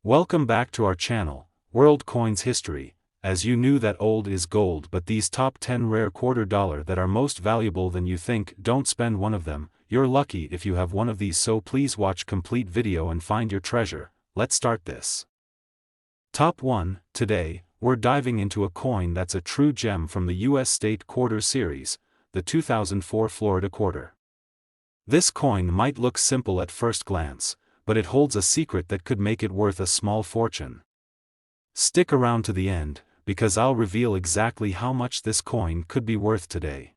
Welcome back to our channel, World Coins History. As you knew that old is gold, but these top 10 rare quarter dollar that are most valuable than you think, don't spend one of them. You're lucky if you have one of these, so please watch complete video and find your treasure. Let's start this. Top 1. Today, we're diving into a coin that's a true gem from the US State Quarter series, the 2004 Florida Quarter. This coin might look simple at first glance, but it holds a secret that could make it worth a small fortune. Stick around to the end, because I'll reveal exactly how much this coin could be worth today.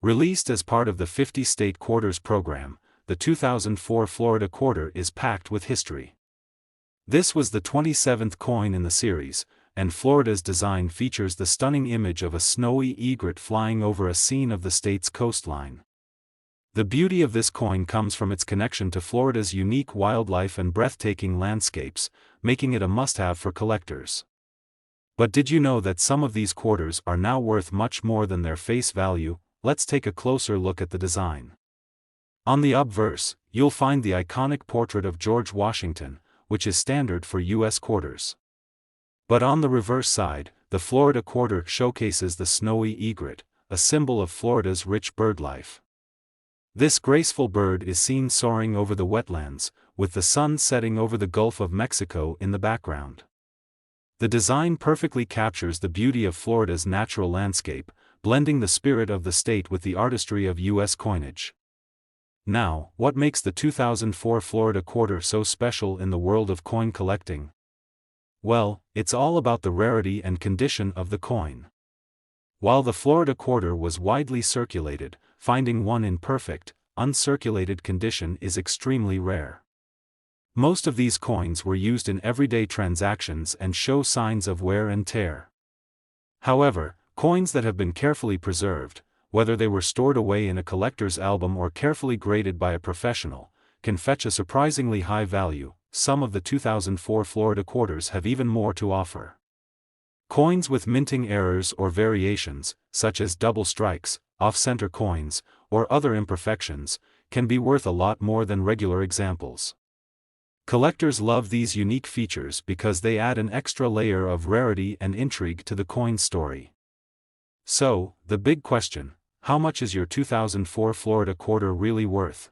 Released as part of the 50 State Quarters program, the 2004 Florida Quarter is packed with history. This was the 27th coin in the series, and Florida's design features the stunning image of a snowy egret flying over a scene of the state's coastline. The beauty of this coin comes from its connection to Florida's unique wildlife and breathtaking landscapes, making it a must-have for collectors. But did you know that some of these quarters are now worth much more than their face value? Let's take a closer look at the design. On the obverse, you'll find the iconic portrait of George Washington, which is standard for U.S. quarters. But on the reverse side, the Florida Quarter showcases the snowy egret, a symbol of Florida's rich bird life. This graceful bird is seen soaring over the wetlands, with the sun setting over the Gulf of Mexico in the background. The design perfectly captures the beauty of Florida's natural landscape, blending the spirit of the state with the artistry of U.S. coinage. Now, what makes the 2004 Florida Quarter so special in the world of coin collecting? Well, it's all about the rarity and condition of the coin. While the Florida Quarter was widely circulated, finding one in perfect, uncirculated condition is extremely rare. Most of these coins were used in everyday transactions and show signs of wear and tear. However, coins that have been carefully preserved, whether they were stored away in a collector's album or carefully graded by a professional, can fetch a surprisingly high value. Some of the 2004 Florida Quarters have even more to offer. Coins with minting errors or variations, such as double strikes, off-center coins, or other imperfections, can be worth a lot more than regular examples. Collectors love these unique features because they add an extra layer of rarity and intrigue to the coin story. So, the big question: how much is your 2004 Florida Quarter really worth?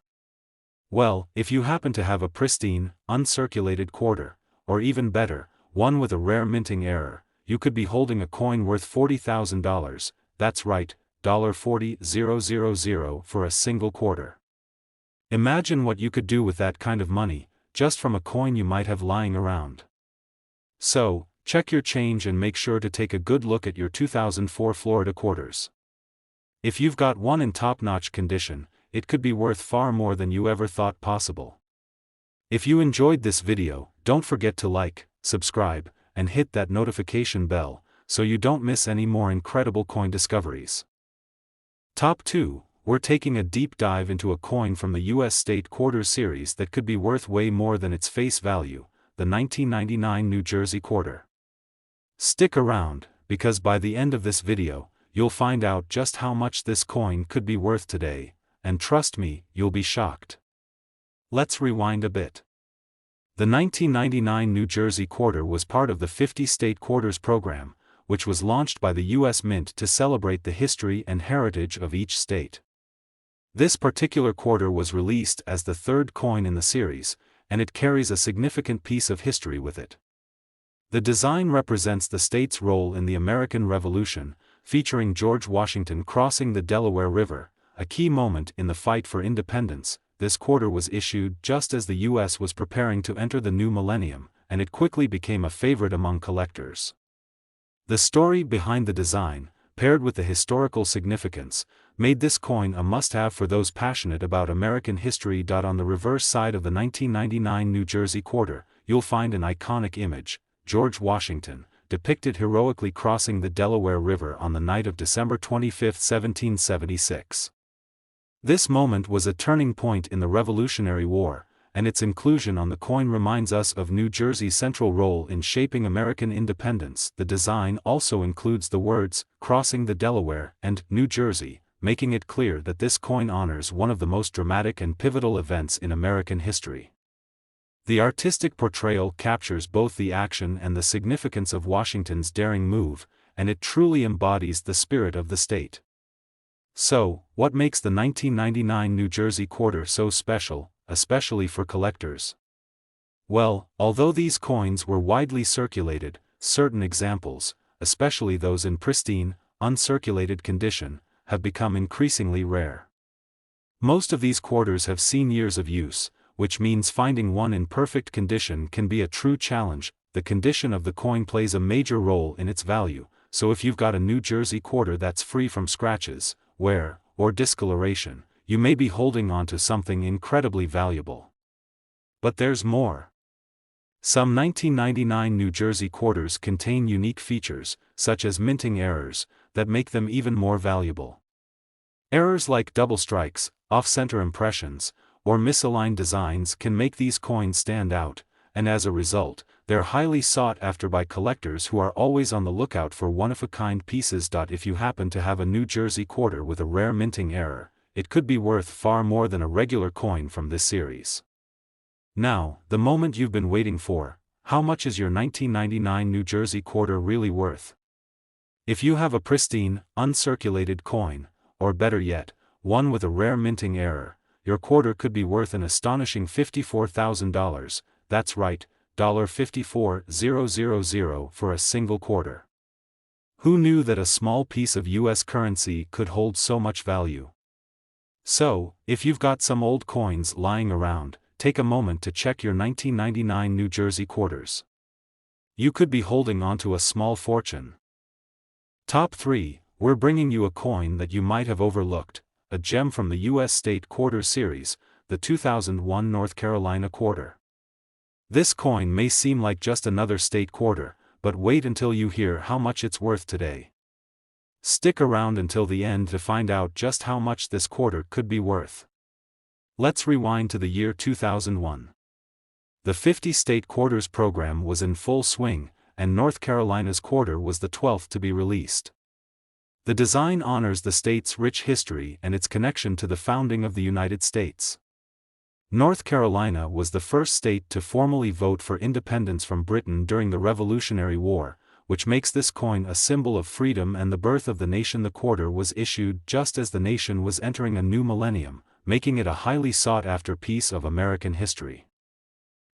Well, if you happen to have a pristine, uncirculated quarter, or even better, one with a rare minting error, you could be holding a coin worth $40,000, that's right, $40,000 for a single quarter. Imagine what you could do with that kind of money, just from a coin you might have lying around. So, check your change and make sure to take a good look at your 2004 Florida Quarters. If you've got one in top-notch condition, it could be worth far more than you ever thought possible. If you enjoyed this video, don't forget to like, subscribe, and hit that notification bell, so you don't miss any more incredible coin discoveries. Top 2, we're taking a deep dive into a coin from the US State Quarter series that could be worth way more than its face value, the 1999 New Jersey Quarter. Stick around, because by the end of this video, you'll find out just how much this coin could be worth today, and trust me, you'll be shocked. Let's rewind a bit. The 1999 New Jersey Quarter was part of the 50 State Quarters program, which was launched by the U.S. Mint to celebrate the history and heritage of each state. This particular quarter was released as the third coin in the series, and it carries a significant piece of history with it. The design represents the state's role in the American Revolution, featuring George Washington crossing the Delaware River, a key moment in the fight for independence. This quarter was issued just as the U.S. was preparing to enter the new millennium, and it quickly became a favorite among collectors. The story behind the design, paired with the historical significance, made this coin a must-have for those passionate about American history. On the reverse side of the 1999 New Jersey Quarter, you'll find an iconic image: George Washington, depicted heroically crossing the Delaware River on the night of December 25, 1776. This moment was a turning point in the Revolutionary War, and its inclusion on the coin reminds us of New Jersey's central role in shaping American independence. The design also includes the words, "Crossing the Delaware" and "New Jersey," making it clear that this coin honors one of the most dramatic and pivotal events in American history. The artistic portrayal captures both the action and the significance of Washington's daring move, and it truly embodies the spirit of the state. So, what makes the 1999 New Jersey quarter so special, especially for collectors? Well, although these coins were widely circulated, certain examples, especially those in pristine, uncirculated condition, have become increasingly rare. Most of these quarters have seen years of use, which means finding one in perfect condition can be a true challenge. The condition of the coin plays a major role in its value, so if you've got a New Jersey quarter that's free from scratches, wear, or discoloration, you may be holding on to something incredibly valuable. But there's more. Some 1999 New Jersey quarters contain unique features, such as minting errors, that make them even more valuable. Errors like double strikes, off-center impressions, or misaligned designs can make these coins stand out, and as a result, they're highly sought after by collectors who are always on the lookout for one-of-a-kind pieces. If you happen to have a New Jersey quarter with a rare minting error, it could be worth far more than a regular coin from this series. Now, the moment you've been waiting for: how much is your 1999 New Jersey quarter really worth? If you have a pristine, uncirculated coin, or better yet, one with a rare minting error, your quarter could be worth an astonishing $54,000, that's right, $54,000 for a single quarter. Who knew that a small piece of US currency could hold so much value? So, if you've got some old coins lying around, take a moment to check your 1999 New Jersey quarters. You could be holding onto a small fortune. Top 3, we're bringing you a coin that you might have overlooked, a gem from the U.S. State Quarter Series, the 2001 North Carolina Quarter. This coin may seem like just another state quarter, but wait until you hear how much it's worth today. Stick around until the end to find out just how much this quarter could be worth. Let's rewind to the year 2001. The 50-state quarters program was in full swing, and North Carolina's quarter was the 12th to be released. The design honors the state's rich history and its connection to the founding of the United States. North Carolina was the first state to formally vote for independence from Britain during the Revolutionary War, which makes this coin a symbol of freedom and the birth of the nation. The quarter was issued just as the nation was entering a new millennium, making it a highly sought-after piece of American history.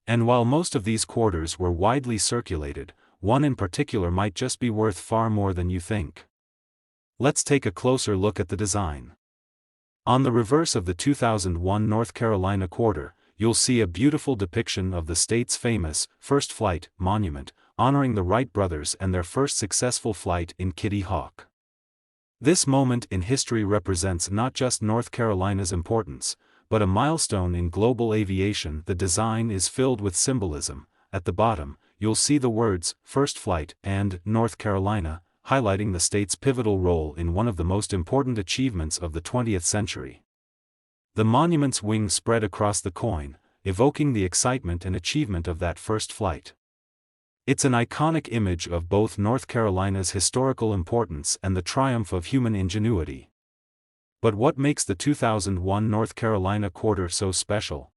And while most of these quarters were widely circulated, one in particular might just be worth far more than you think. Let's take a closer look at the design. On the reverse of the 2001 North Carolina quarter, you'll see a beautiful depiction of the state's famous First Flight monument, honoring the Wright brothers and their first successful flight in Kitty Hawk. This moment in history represents not just North Carolina's importance, but a milestone in global aviation. The design is filled with symbolism. At the bottom, you'll see the words First Flight and North Carolina, highlighting the state's pivotal role in one of the most important achievements of the 20th century. The monument's wings spread across the coin, evoking the excitement and achievement of that first flight. It's an iconic image of both North Carolina's historical importance and the triumph of human ingenuity. But what makes the 2001 North Carolina quarter so special?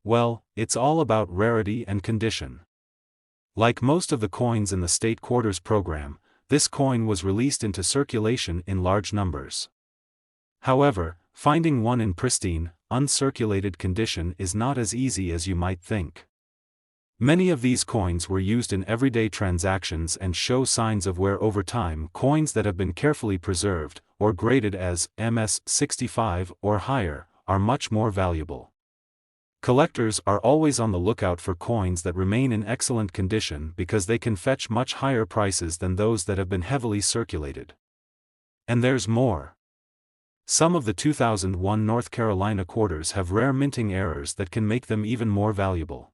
Well, it's all about rarity and condition. Like most of the coins in the state quarters program, this coin was released into circulation in large numbers. However, finding one in pristine, uncirculated condition is not as easy as you might think. Many of these coins were used in everyday transactions and show signs of wear over time. Coins that have been carefully preserved, or graded as MS-65 or higher, are much more valuable. Collectors are always on the lookout for coins that remain in excellent condition because they can fetch much higher prices than those that have been heavily circulated. And there's more. Some of the 2001 North Carolina quarters have rare minting errors that can make them even more valuable.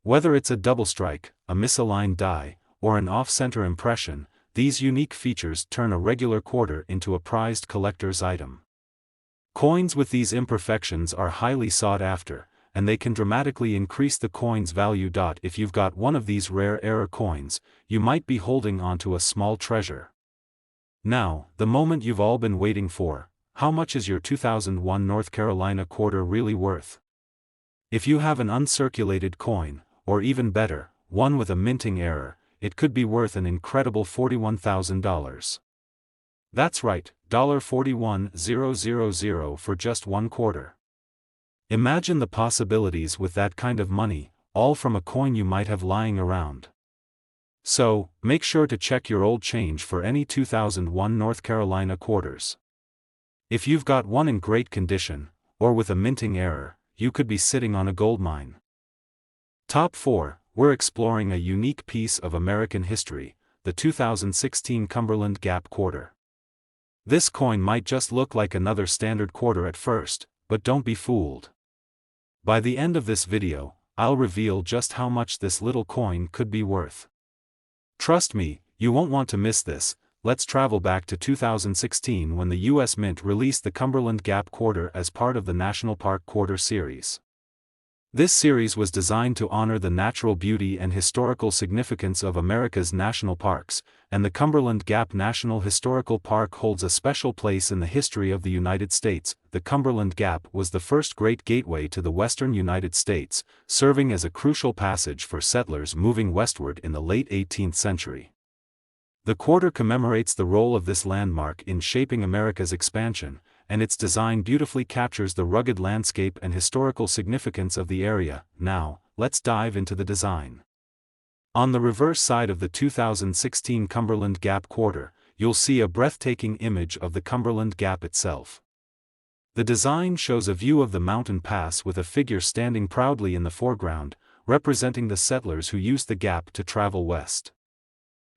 Whether it's a double strike, a misaligned die, or an off-center impression, these unique features turn a regular quarter into a prized collector's item. Coins with these imperfections are highly sought after, and they can dramatically increase the coin's value. If you've got one of these rare error coins, you might be holding onto a small treasure. Now, the moment you've all been waiting for: how much is your 2001 North Carolina quarter really worth? If you have an uncirculated coin, or even better, one with a minting error, it could be worth an incredible $41,000. That's right, $41,000 for just one quarter. Imagine the possibilities with that kind of money, all from a coin you might have lying around. So, make sure to check your old change for any 2001 North Carolina quarters. If you've got one in great condition, or with a minting error, you could be sitting on a gold mine. Top 4, we're exploring a unique piece of American history, the 2016 Cumberland Gap Quarter. This coin might just look like another standard quarter at first, but don't be fooled. By the end of this video, I'll reveal just how much this little coin could be worth. Trust me, you won't want to miss this. Let's travel back to 2016 when the U.S. Mint released the Cumberland Gap Quarter as part of the National Park Quarter series. This series was designed to honor the natural beauty and historical significance of America's national parks, and the Cumberland Gap National Historical Park holds a special place in the history of the United States. The Cumberland Gap was the first great gateway to the western United States, serving as a crucial passage for settlers moving westward in the late 18th century. The quarter commemorates the role of this landmark in shaping America's expansion, and its design beautifully captures the rugged landscape and historical significance of the area. Now, let's dive into the design. On the reverse side of the 2016 Cumberland Gap Quarter, you'll see a breathtaking image of the Cumberland Gap itself. The design shows a view of the mountain pass with a figure standing proudly in the foreground, representing the settlers who used the gap to travel west.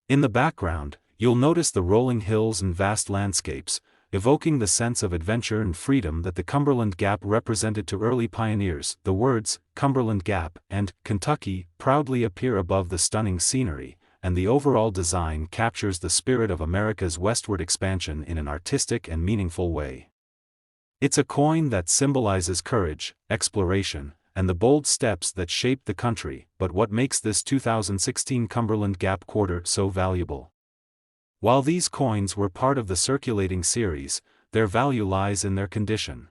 In the background, you'll notice the rolling hills and vast landscapes, evoking the sense of adventure and freedom that the Cumberland Gap represented to early pioneers. The words, Cumberland Gap and Kentucky, proudly appear above the stunning scenery, and the overall design captures the spirit of America's westward expansion in an artistic and meaningful way. It's a coin that symbolizes courage, exploration, and the bold steps that shaped the country. But what makes this 2016 Cumberland Gap Quarter so valuable? While these coins were part of the circulating series, their value lies in their condition.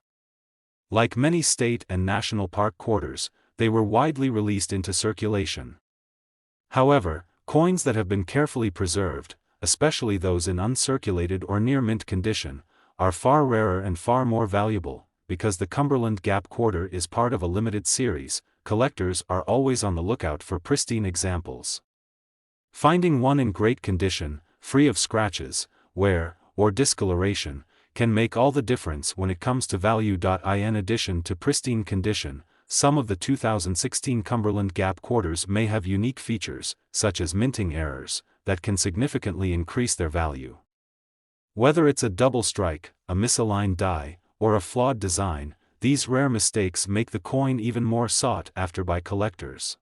Like many state and national park quarters, they were widely released into circulation. However, coins that have been carefully preserved, especially those in uncirculated or near mint condition, are far rarer and far more valuable. Because the Cumberland Gap Quarter is part of a limited series, collectors are always on the lookout for pristine examples. Finding one in great condition, free of scratches, wear, or discoloration, can make all the difference when it comes to value. In addition to pristine condition, some of the 2016 Cumberland Gap Quarters may have unique features, such as minting errors, that can significantly increase their value. Whether it's a double strike, a misaligned die, or a flawed design, these rare mistakes make the coin even more sought after by collectors.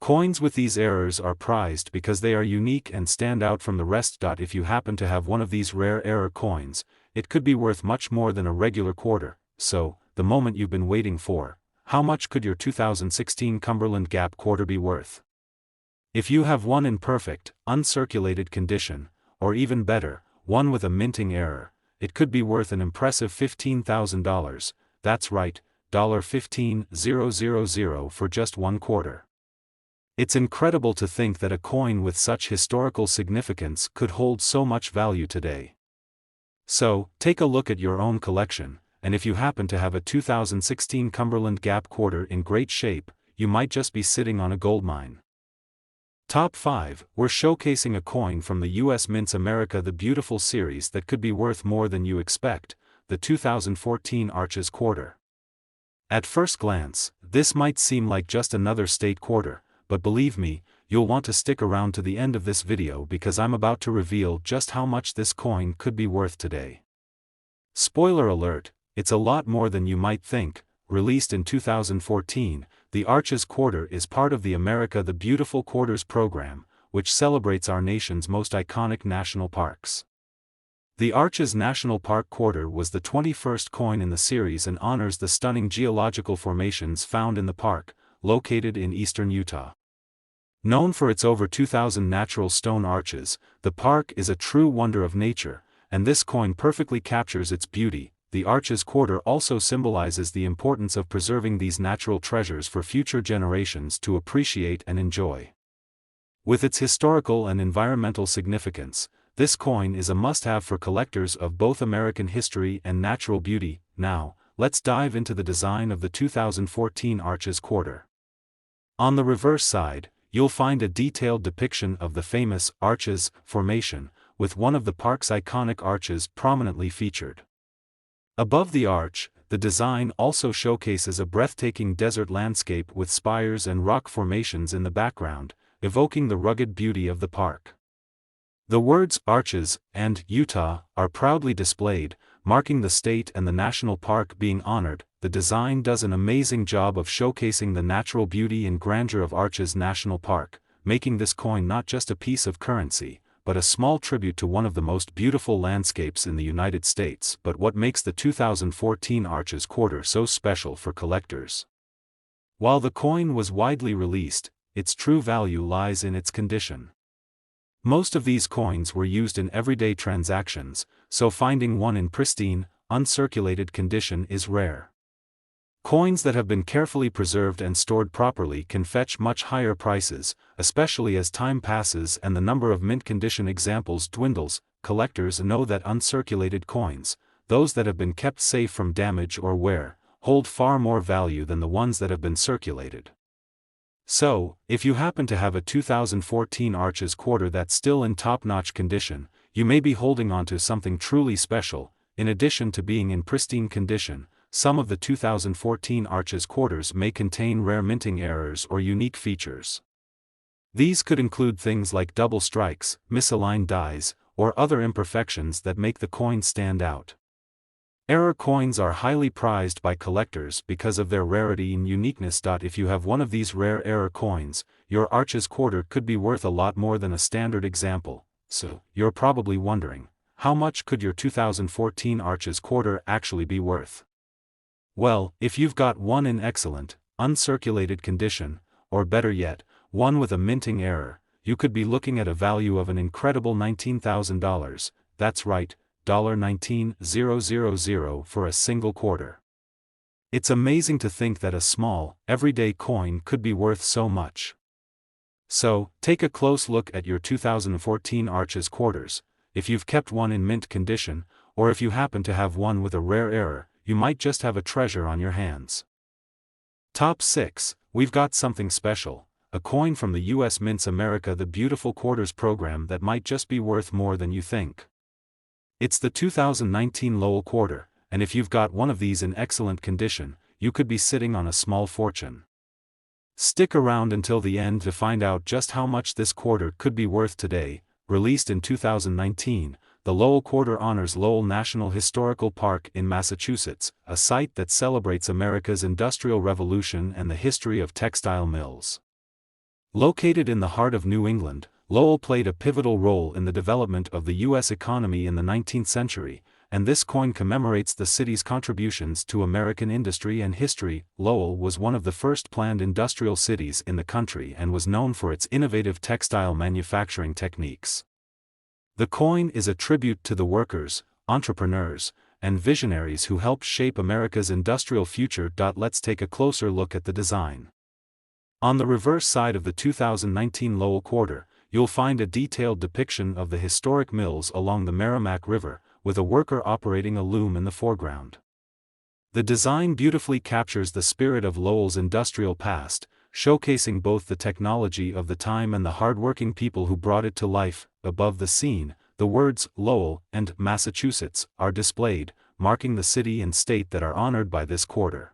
Coins with these errors are prized because they are unique and stand out from the rest. If you happen to have one of these rare error coins, it could be worth much more than a regular quarter. So, the moment you've been waiting for, how much could your 2016 Cumberland Gap Quarter be worth? If you have one in perfect, uncirculated condition, or even better, one with a minting error, it could be worth an impressive $15,000. That's right, $15,000 for just one quarter. It's incredible to think that a coin with such historical significance could hold so much value today. So, take a look at your own collection, and if you happen to have a 2016 Cumberland Gap Quarter in great shape, you might just be sitting on a gold mine. Top 5, we're showcasing a coin from the U.S. Mint's America the Beautiful series that could be worth more than you expect, the 2014 Arches Quarter. At first glance, this might seem like just another state quarter, but believe me, you'll want to stick around to the end of this video because I'm about to reveal just how much this coin could be worth today. Spoiler alert, it's a lot more than you might think. Released in 2014, the Arches Quarter is part of the America the Beautiful Quarters program, which celebrates our nation's most iconic national parks. The Arches National Park Quarter was the 21st coin in the series and honors the stunning geological formations found in the park, located in eastern Utah. Known for its over 2,000 natural stone arches, the park is a true wonder of nature, and this coin perfectly captures its beauty. the Arches Quarter also symbolizes the importance of preserving these natural treasures for future generations to appreciate and enjoy. With its historical and environmental significance, this coin is a must-have for collectors of both American history and natural beauty. Now, let's dive into the design of the 2014 Arches Quarter. On the reverse side, you'll find a detailed depiction of the famous Arches formation, with one of the park's iconic arches prominently featured. Above the arch, the design also showcases a breathtaking desert landscape with spires and rock formations in the background, evoking the rugged beauty of the park. The words Arches and Utah are proudly displayed, marking the state and the national park being honored. The design does an amazing job of showcasing the natural beauty and grandeur of Arches National Park, making this coin not just a piece of currency, but a small tribute to one of the most beautiful landscapes in the United States. But what makes the 2014 Arches Quarter so special for collectors? While the coin was widely released, its true value lies in its condition. Most of these coins were used in everyday transactions, so finding one in pristine, uncirculated condition is rare. Coins that have been carefully preserved and stored properly can fetch much higher prices, especially as time passes and the number of mint condition examples dwindles. Collectors know that uncirculated coins, those that have been kept safe from damage or wear, hold far more value than the ones that have been circulated. So, if you happen to have a 2014 Arches Quarter that's still in top-notch condition, you may be holding on to something truly special. In addition to being in pristine condition, some of the 2014 Arches Quarters may contain rare minting errors or unique features. These could include things like double strikes, misaligned dies, or other imperfections that make the coin stand out. Error coins are highly prized by collectors because of their rarity and uniqueness. If you have one of these rare error coins, your Arches Quarter could be worth a lot more than a standard example. So, you're probably wondering, how much could your 2014 Arches Quarter actually be worth? Well, if you've got one in excellent, uncirculated condition, or better yet, one with a minting error, you could be looking at a value of an incredible $19,000, that's right, $19,000 for a single quarter. It's amazing to think that a small, everyday coin could be worth so much. So, take a close look at your 2014 Arches Quarters. If you've kept one in mint condition, or if you happen to have one with a rare error, you might just have a treasure on your hands. Top 6, we've got something special, a coin from the U.S. Mint's America the Beautiful Quarters program that might just be worth more than you think. It's the 2019 Lowell Quarter, and if you've got one of these in excellent condition, you could be sitting on a small fortune. Stick around until the end to find out just how much this quarter could be worth today. Released in 2019, the Lowell Quarter honors Lowell National Historical Park in Massachusetts, a site that celebrates America's Industrial Revolution and the history of textile mills. Located in the heart of New England, Lowell played a pivotal role in the development of the U.S. economy in the 19th century, and this coin commemorates the city's contributions to American industry and history. Lowell was one of the first planned industrial cities in the country and was known for its innovative textile manufacturing techniques. The coin is a tribute to the workers, entrepreneurs, and visionaries who helped shape America's industrial future. Let's take a closer look at the design. On the reverse side of the 2019 Lowell Quarter, you'll find a detailed depiction of the historic mills along the Merrimack River, with a worker operating a loom in the foreground. The design beautifully captures the spirit of Lowell's industrial past, showcasing both the technology of the time and the hard-working people who brought it to life. Above the scene, the words Lowell and Massachusetts are displayed, marking the city and state that are honored by this quarter.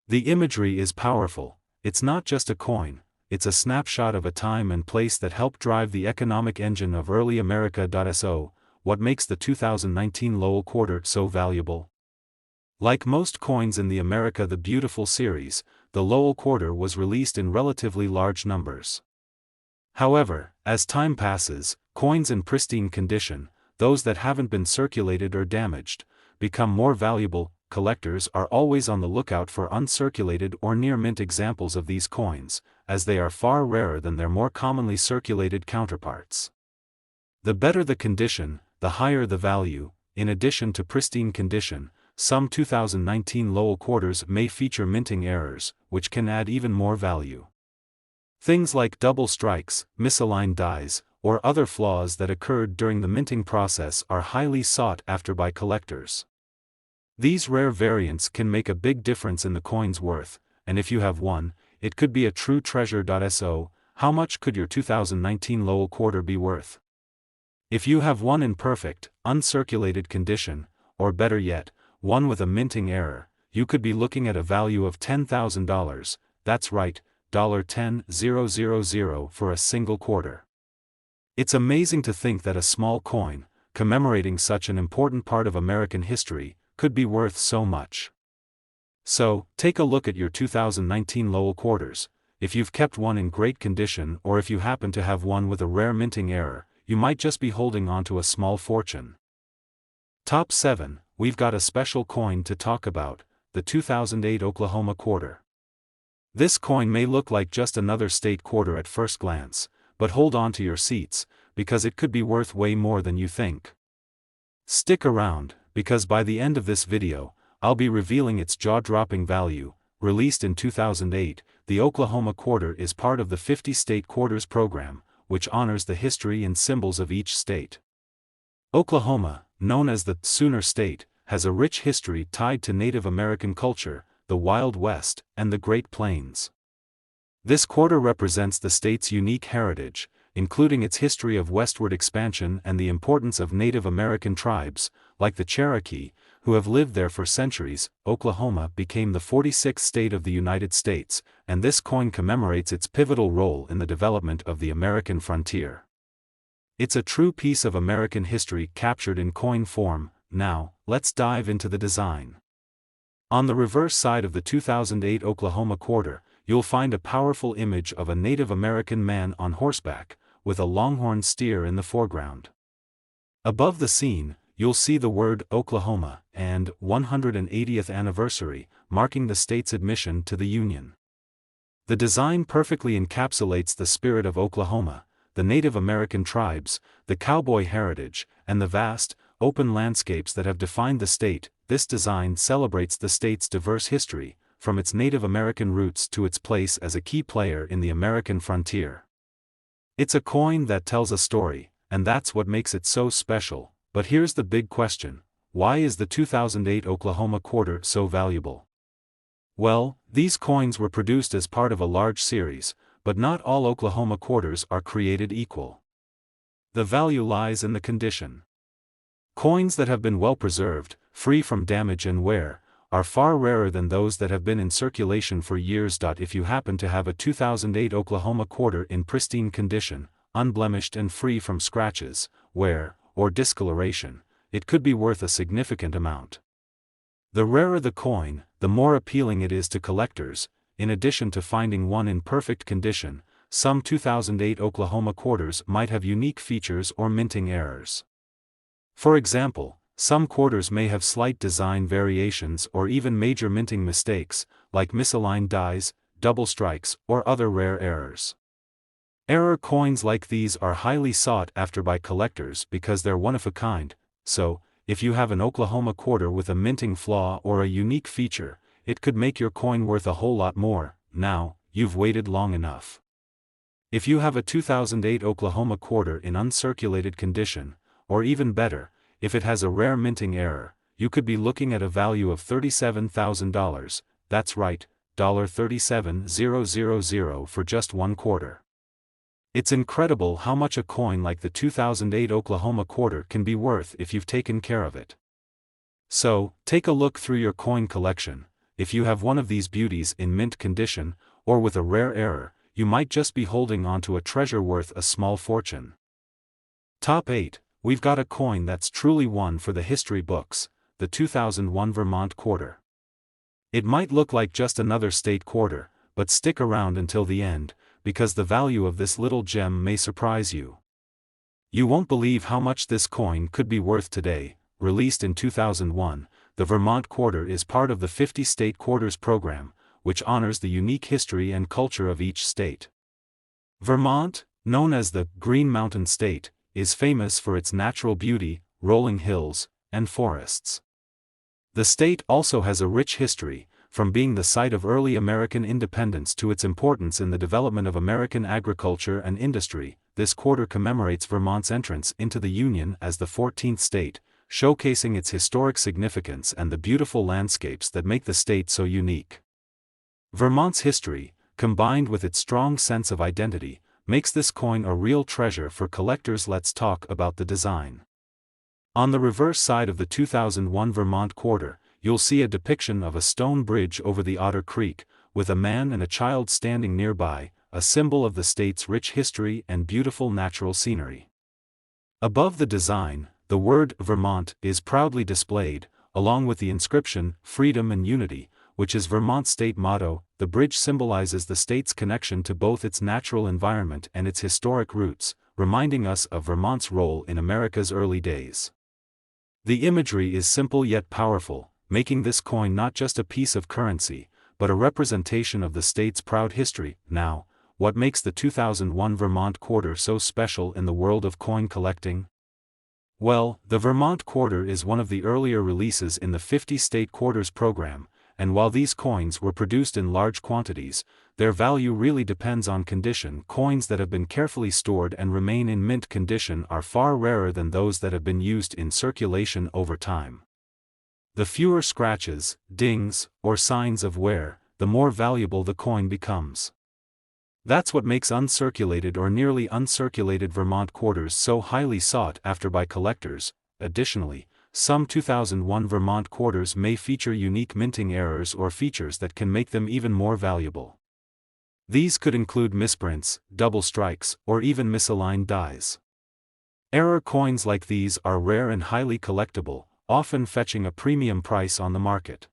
The imagery is powerful. It's not just a coin, it's a snapshot of a time and place that helped drive the economic engine of early America. So, what makes the 2019 Lowell Quarter so valuable? Like most coins in the America the Beautiful series, the Lowell Quarter was released in relatively large numbers. However, as time passes, coins in pristine condition, those that haven't been circulated or damaged, become more valuable. Collectors are always on the lookout for uncirculated or near-mint examples of these coins, as they are far rarer than their more commonly circulated counterparts. The better the condition, the higher the value. In addition to pristine condition, some 2019 Lowell quarters may feature minting errors, which can add even more value. Things like double strikes, misaligned dies, or other flaws that occurred during the minting process are highly sought after by collectors. These rare variants can make a big difference in the coin's worth, and if you have one, it could be a true treasure. So, how much could your 2019 Lowell quarter be worth? If you have one in perfect, uncirculated condition, or better yet, one with a minting error, you could be looking at a value of $10,000, that's right, $10,000 for a single quarter. It's amazing to think that a small coin, commemorating such an important part of American history, could be worth so much. So, take a look at your 2019 Lowell quarters. If you've kept one in great condition or if you happen to have one with a rare minting error, you might just be holding on to a small fortune. Top 7, we've got a special coin to talk about, the 2008 Oklahoma Quarter. This coin may look like just another state quarter at first glance, but hold on to your seats, because it could be worth way more than you think. Stick around, because by the end of this video, I'll be revealing its jaw-dropping value. Released in 2008, the Oklahoma Quarter is part of the 50 State Quarters program, which honors the history and symbols of each state. Oklahoma, known as the Sooner State, has a rich history tied to Native American culture, the Wild West, and the Great Plains. This quarter represents the state's unique heritage, including its history of westward expansion and the importance of Native American tribes, like the Cherokee, who have lived there for centuries. Oklahoma became the 46th state of the United States, and this coin commemorates its pivotal role in the development of the American frontier. It's a true piece of American history captured in coin form. Now, let's dive into the design. On the reverse side of the 2008 Oklahoma Quarter, you'll find a powerful image of a Native American man on horseback, with a longhorn steer in the foreground. Above the scene, you'll see the word Oklahoma and 180th anniversary, marking the state's admission to the Union. The design perfectly encapsulates the spirit of Oklahoma, the Native American tribes, the cowboy heritage, and the vast, open landscapes that have defined the state. This design celebrates the state's diverse history, from its Native American roots to its place as a key player in the American frontier. It's a coin that tells a story, and that's what makes it so special. But here's the big question: why is the 2008 Oklahoma Quarter so valuable? Well, these coins were produced as part of a large series, but not all Oklahoma quarters are created equal. The value lies in the condition. Coins that have been well preserved, free from damage and wear, are far rarer than those that have been in circulation for years. If you happen to have a 2008 Oklahoma Quarter in pristine condition, unblemished and free from scratches, wear, or discoloration, it could be worth a significant amount. The rarer the coin, the more appealing it is to collectors. In addition to finding one in perfect condition, some 2008 Oklahoma quarters might have unique features or minting errors. For example, some quarters may have slight design variations or even major minting mistakes, like misaligned dies, double strikes, or other rare errors. Error coins like these are highly sought after by collectors because they're one of a kind. So, if you have an Oklahoma quarter with a minting flaw or a unique feature, it could make your coin worth a whole lot more. Now, you've waited long enough. If you have a 2008 Oklahoma quarter in uncirculated condition, or even better, if it has a rare minting error, you could be looking at a value of $37,000, that's right, $37,000 for just one quarter. It's incredible how much a coin like the 2008 Oklahoma Quarter can be worth if you've taken care of it. So, take a look through your coin collection. If you have one of these beauties in mint condition, or with a rare error, you might just be holding on to a treasure worth a small fortune. Top 8, we've got a coin that's truly one for the history books, the 2001 Vermont Quarter. It might look like just another state quarter, but stick around until the end, because the value of this little gem may surprise you. You won't believe how much this coin could be worth today. Released in 2001, the Vermont Quarter is part of the 50 State Quarters program, which honors the unique history and culture of each state. Vermont, known as the Green Mountain State, is famous for its natural beauty, rolling hills, and forests. The state also has a rich history, from being the site of early American independence to its importance in the development of American agriculture and industry. This quarter commemorates Vermont's entrance into the Union as the 14th state, showcasing its historic significance and the beautiful landscapes that make the state so unique. Vermont's history, combined with its strong sense of identity, makes this coin a real treasure for collectors. Let's talk about the design. On the reverse side of the 2001 Vermont Quarter, you'll see a depiction of a stone bridge over the Otter Creek, with a man and a child standing nearby, a symbol of the state's rich history and beautiful natural scenery. Above the design, the word Vermont is proudly displayed, along with the inscription Freedom and Unity, which is Vermont's state motto. The bridge symbolizes the state's connection to both its natural environment and its historic roots, reminding us of Vermont's role in America's early days. The imagery is simple yet powerful, making this coin not just a piece of currency, but a representation of the state's proud history. Now, what makes the 2001 Vermont Quarter so special in the world of coin collecting? Well, the Vermont Quarter is one of the earlier releases in the 50-state quarters program, and while these coins were produced in large quantities, their value really depends on condition. Coins that have been carefully stored and remain in mint condition are far rarer than those that have been used in circulation over time. The fewer scratches, dings, or signs of wear, the more valuable the coin becomes. That's what makes uncirculated or nearly uncirculated Vermont quarters so highly sought after by collectors. Additionally, some 2001 Vermont quarters may feature unique minting errors or features that can make them even more valuable. These could include misprints, double strikes, or even misaligned dies. Error coins like these are rare and highly collectible, often fetching a premium price on the market.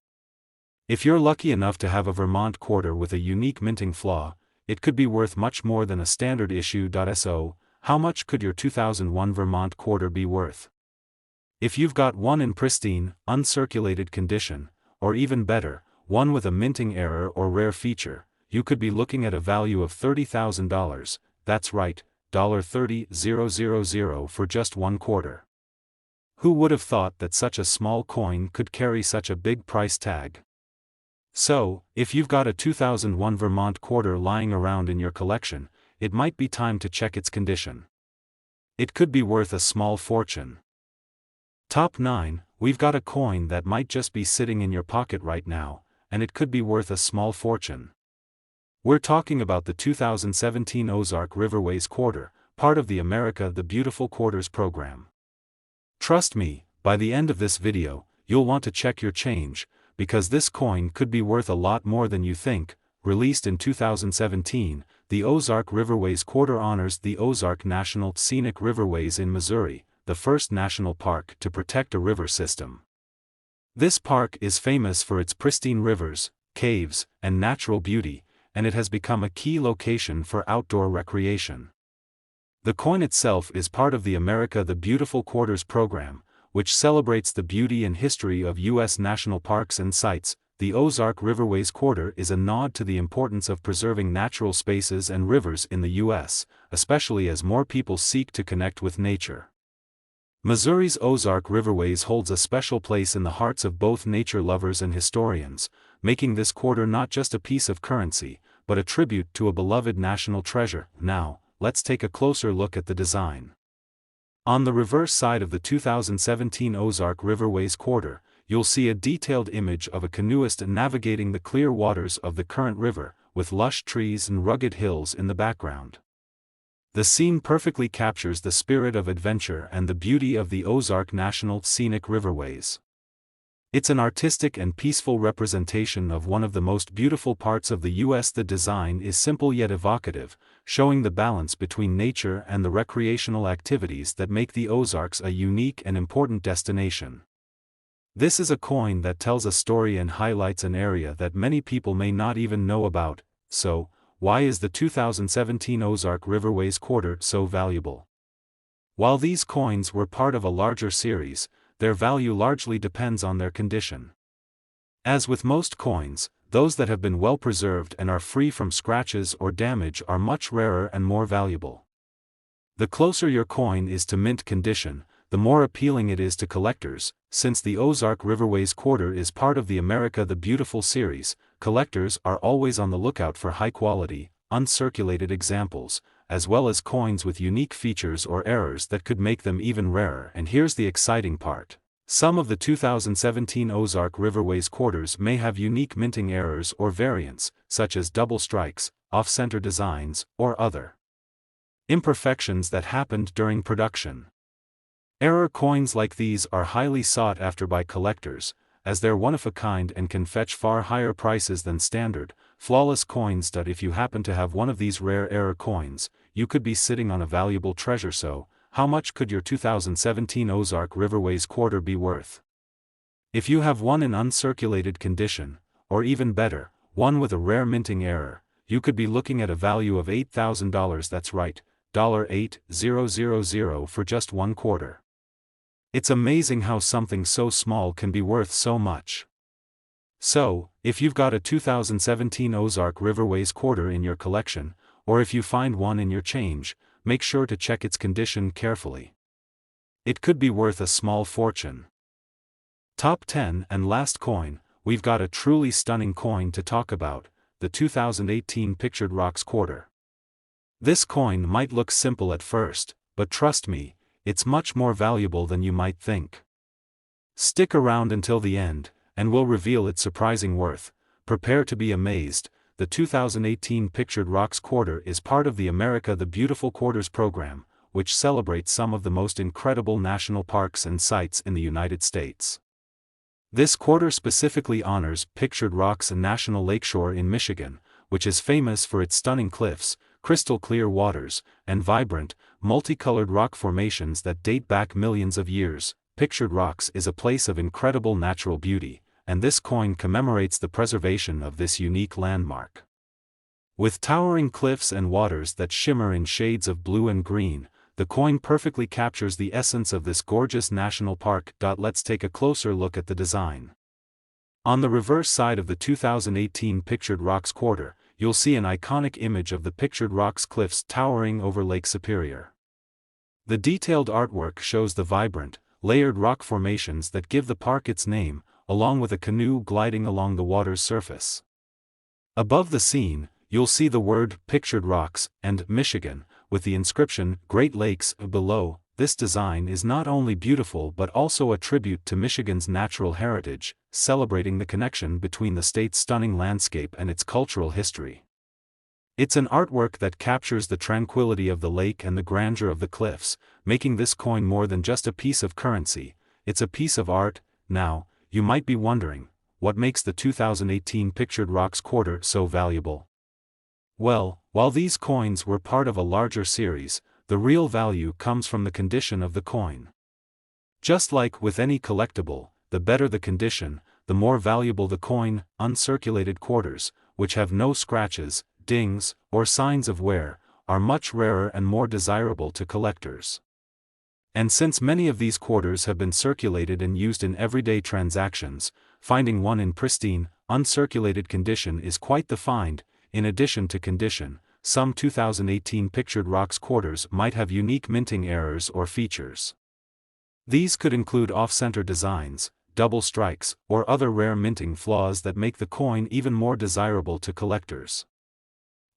If you're lucky enough to have a Vermont quarter with a unique minting flaw, it could be worth much more than a standard issue. So, how much could your 2001 Vermont quarter be worth? If you've got one in pristine, uncirculated condition, or even better, one with a minting error or rare feature, you could be looking at a value of $30,000, that's right, $30,000 for just one quarter. Who would have thought that such a small coin could carry such a big price tag? So, if you've got a 2001 Vermont quarter lying around in your collection, it might be time to check its condition. It could be worth a small fortune. Top 9, we've got a coin that might just be sitting in your pocket right now, and it could be worth a small fortune. We're talking about the 2017 Ozark Riverways Quarter, part of the America the Beautiful Quarters program. Trust me, by the end of this video, you'll want to check your change, because this coin could be worth a lot more than you think. Released in 2017, the Ozark Riverways Quarter honors the Ozark National Scenic Riverways in Missouri, the first national park to protect a river system. This park is famous for its pristine rivers, caves, and natural beauty, and it has become a key location for outdoor recreation. The coin itself is part of the America the Beautiful Quarters program, which celebrates the beauty and history of U.S. national parks and sites. The Ozark Riverways Quarter is a nod to the importance of preserving natural spaces and rivers in the U.S., especially as more people seek to connect with nature. Missouri's Ozark Riverways holds a special place in the hearts of both nature lovers and historians, making this quarter not just a piece of currency, but a tribute to a beloved national treasure. Now, let's take a closer look at the design. On the reverse side of the 2017 Ozark Riverways Quarter, you'll see a detailed image of a canoeist navigating the clear waters of the current river, with lush trees and rugged hills in the background. The scene perfectly captures the spirit of adventure and the beauty of the Ozark National Scenic Riverways. It's an artistic and peaceful representation of one of the most beautiful parts of the U.S. The design is simple yet evocative, showing the balance between nature and the recreational activities that make the Ozarks a unique and important destination. This is a coin that tells a story and highlights an area that many people may not even know about. So, why is the 2017 Ozark Riverways Quarter so valuable? While these coins were part of a larger series, their value largely depends on their condition. As with most coins, those that have been well preserved and are free from scratches or damage are much rarer and more valuable. The closer your coin is to mint condition, the more appealing it is to collectors. Since the Ozark Riverways Quarter is part of the America the Beautiful series, collectors are always on the lookout for high-quality, uncirculated examples, as well as coins with unique features or errors that could make them even rarer. And here's the exciting part. Some of the 2017 Ozark Riverways quarters may have unique minting errors or variants, such as double strikes, off-center designs, or other imperfections that happened during production. Error coins like these are highly sought after by collectors, as they're one-of-a-kind and can fetch far higher prices than standard, flawless coins. If you happen to have one of these rare error coins, you could be sitting on a valuable treasure. So, how much could your 2017 Ozark Riverways quarter be worth? If you have one in uncirculated condition, or even better, one with a rare minting error, you could be looking at a value of $8,000. That's right, $8,000 for just one quarter. It's amazing how something so small can be worth so much. So, if you've got a 2017 Ozark Riverways quarter in your collection, or if you find one in your change, make sure to check its condition carefully. It could be worth a small fortune. Top 10 and last coin, we've got a truly stunning coin to talk about, the 2018 Pictured Rocks Quarter. This coin might look simple at first, but trust me, it's much more valuable than you might think. Stick around until the end, and we'll reveal its surprising worth. Prepare to be amazed. The 2018 Pictured Rocks Quarter is part of the America the Beautiful Quarters program, which celebrates some of the most incredible national parks and sites in the United States. This quarter specifically honors Pictured Rocks National Lakeshore in Michigan, which is famous for its stunning cliffs, crystal clear waters, and vibrant, multicolored rock formations that date back millions of years. Pictured Rocks is a place of incredible natural beauty, and this coin commemorates the preservation of this unique landmark. With towering cliffs and waters that shimmer in shades of blue and green, the coin perfectly captures the essence of this gorgeous national park. Let's take a closer look at the design. On the reverse side of the 2018 Pictured Rocks Quarter, you'll see an iconic image of the Pictured Rocks cliffs towering over Lake Superior. The detailed artwork shows the vibrant, layered rock formations that give the park its name, along with a canoe gliding along the water's surface. Above the scene, you'll see the word Pictured Rocks and Michigan, with the inscription Great Lakes below. This design is not only beautiful but also a tribute to Michigan's natural heritage, celebrating the connection between the state's stunning landscape and its cultural history. It's an artwork that captures the tranquility of the lake and the grandeur of the cliffs, making this coin more than just a piece of currency, it's a piece of art. Now, you might be wondering, what makes the 2018 Pictured Rocks Quarter so valuable? Well, while these coins were part of a larger series, the real value comes from the condition of the coin. Just like with any collectible, the better the condition, the more valuable the coin. Uncirculated quarters, which have no scratches, dings, or signs of wear, are much rarer and more desirable to collectors. And since many of these quarters have been circulated and used in everyday transactions, finding one in pristine, uncirculated condition is quite the find. In addition to condition, some 2018 Pictured Rocks quarters might have unique minting errors or features. These could include off-center designs, double strikes, or other rare minting flaws that make the coin even more desirable to collectors.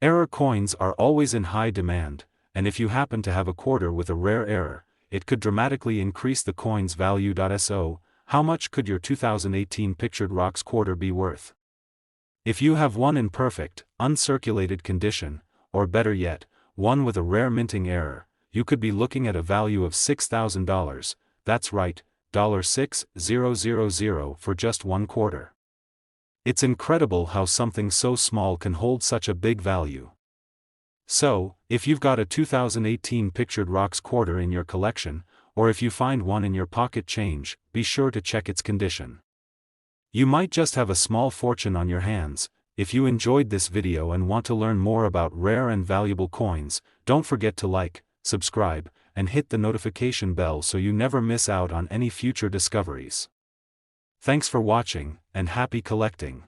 Error coins are always in high demand, and if you happen to have a quarter with a rare error, it could dramatically increase the coin's value. So, how much could your 2018 Pictured Rocks quarter be worth? If you have one in perfect, uncirculated condition, or better yet, one with a rare minting error, you could be looking at a value of $6,000, that's right, $6,000 for just one quarter. It's incredible how something so small can hold such a big value. So, if you've got a 2018 Pictured Rocks quarter in your collection, or if you find one in your pocket change, be sure to check its condition. You might just have a small fortune on your hands. If you enjoyed this video and want to learn more about rare and valuable coins, don't forget to like, subscribe, and hit the notification bell so you never miss out on any future discoveries. Thanks for watching, and happy collecting.